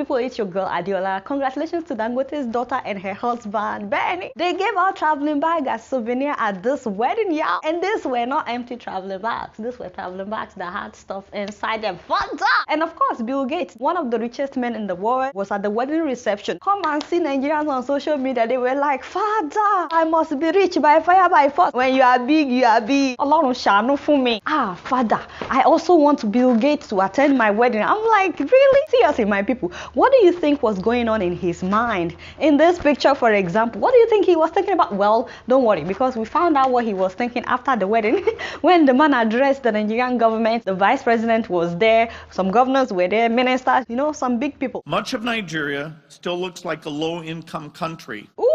people, it's your girl Adiola. Congratulations to Dangote's daughter and her husband, Benny. They gave out traveling bag as souvenir at this wedding, y'all. And these were not empty traveling bags. These were traveling bags that had stuff inside them. Fanta! And of course, Bill Gates, one of the richest men in the world, was at the wedding reception. Come and see Nigerians on social media. They were like, Father, I must be rich by fire by force. When you are big, you are big. Allahun shanu for me. Father, I also want Bill Gates to attend my wedding. I'm like, really? Seriously, my people, what do you think was going on in his mind? In this picture, for example, what do you think he was thinking about? Well, don't worry, because we found out what he was thinking after the wedding. When the man addressed the Nigerian government, the vice president was there, some governors were there, ministers, you know, some big people. Much of Nigeria still looks like a low-income country. Ooh,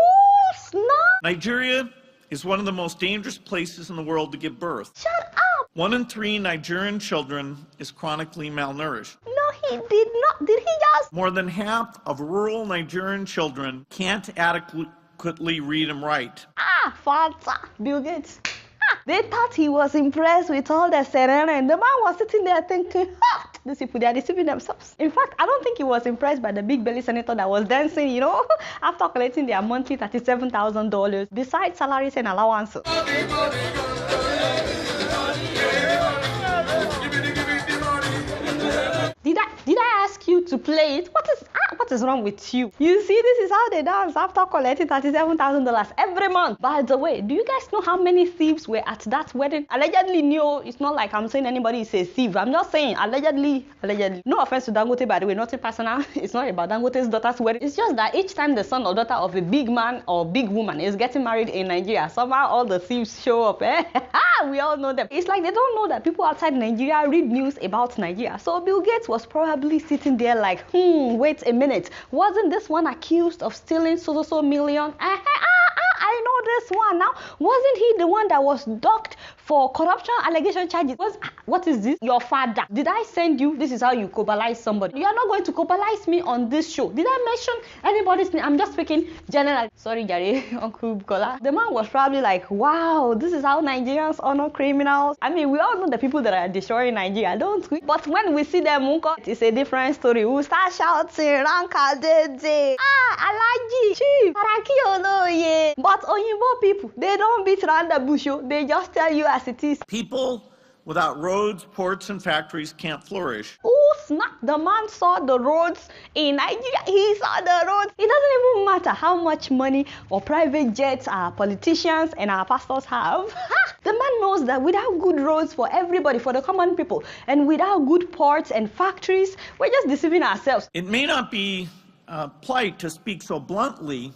snap! Nigeria is one of the most dangerous places in the world to give birth. Shut up! 1 in 3 Nigerian children is chronically malnourished. No, he did not. Did he just? More than half of rural Nigerian children can't adequately read and write. Father, Bill Gates. They thought he was impressed with all the serena, and the man was sitting there thinking, these people, they are deceiving themselves. In fact, I don't think he was impressed by the big belly senator that was dancing, you know, after collecting their monthly $37,000 besides salaries and allowances. Did I ask you to play it? What is wrong with you? You see, this is how they dance after collecting $37,000 every month. By the way, do you guys know how many thieves were at that wedding? Allegedly, no, it's not like I'm saying anybody is a thief. I'm just saying allegedly. No offense to Dangote, by the way, nothing personal. It's not about Dangote's daughter's wedding. It's just that each time the son or daughter of a big man or big woman is getting married in Nigeria, somehow all the thieves show up. We all know them. It's like they don't know that people outside Nigeria read news about Nigeria. So Bill Gates was probably sitting there like, wait a minute. Wasn't this one accused of stealing so million? I know this one now. Wasn't he the one that was docked for corruption allegation charges? What is this? Your father. Did I send you? This is how you cobalize somebody. You are not going to cobalize me on this show. Did I mention anybody's name? I'm just speaking generally. Sorry, Jerry, Uncle Bukola. The man was probably like, wow, this is how Nigerians honor criminals. I mean, we all know the people that are destroying Nigeria, don't we? But when we see them, it's a different story. We'll start shouting, Ranka Dede, Alaji, Chief, Arakionoye. But Oyinbo people, they don't beat around the bush, they just tell you as it is. People without roads, ports, and factories can't flourish. Oh, snap. The man saw the roads in Nigeria. He saw the roads. It doesn't even matter how much money or private jets our politicians and our pastors have. The man knows that without good roads for everybody, for the common people, and without good ports and factories, we're just deceiving ourselves. It may not be polite to speak so bluntly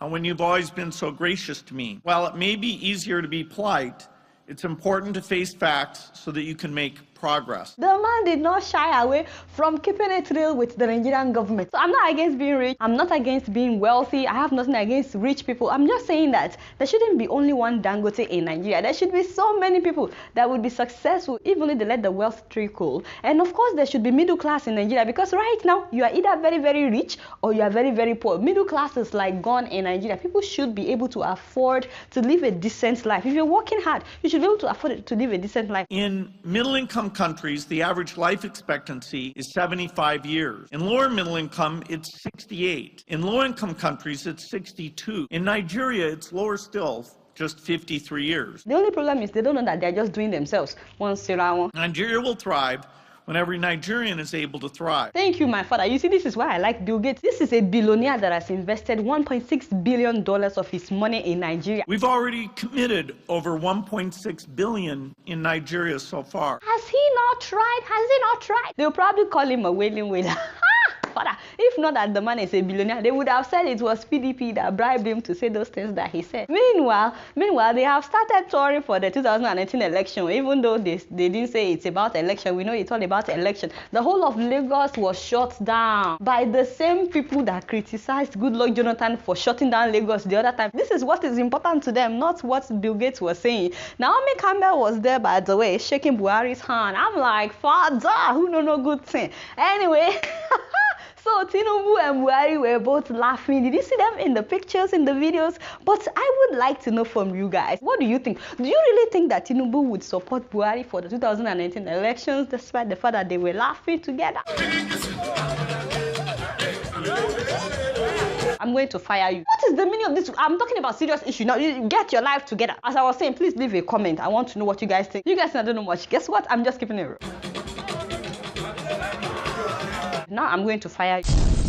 when you've always been so gracious to me. While it may be easier to be polite, it's important to face facts so that you can make progress. The man did not shy away from keeping it real with the Nigerian government. So I'm not against being rich. I'm not against being wealthy. I have nothing against rich people. I'm just saying that there shouldn't be only one Dangote in Nigeria. There should be so many people that would be successful even if they let the wealth trickle. And of course, there should be middle class in Nigeria, because right now you are either very, very rich or you are very, very poor. Middle class is like gone in Nigeria. People should be able to afford to live a decent life. If you're working hard, you should be able to afford to live a decent life. In middle-income countries, the average life expectancy is 75 years. In lower middle income, it's 68. In low-income countries, it's 62. In Nigeria, it's lower still, just 53 years. The only problem is they don't know that they're just doing themselves. Nigeria will thrive when every Nigerian is able to thrive. Thank you, my father. You see, this is why I like Bill Gates. This is a billionaire that has invested $1.6 billion of his money in Nigeria. We've already committed over $1.6 billion in Nigeria so far. Has he not tried? Has he not tried? They'll probably call him a wailing wailer. Father, if not that the man is a billionaire, they would have said it was PDP that bribed him to say those things that he said. Meanwhile, they have started touring for the 2019 election, even though they didn't say it's about election. We know it's all about election. The whole of Lagos was shut down by the same people that criticized Goodluck Jonathan for shutting down Lagos the other time. This is what is important to them, not what Bill Gates was saying. Naomi Campbell was there, by the way, shaking Buhari's hand. I'm like, Father, who know no good thing. Anyway, so Tinubu and Buhari were both laughing. Did you see them in the pictures, in the videos? But I would like to know from you guys, what do you think? Do you really think that Tinubu would support Buhari for the 2019 elections, despite the fact that they were laughing together? I'm going to fire you. What is the meaning of this? I'm talking about serious issue. Now, you get your life together. As I was saying, please leave a comment. I want to know what you guys think. You guys don't know much. Guess what? I'm just keeping it real. Now I'm going to fire you.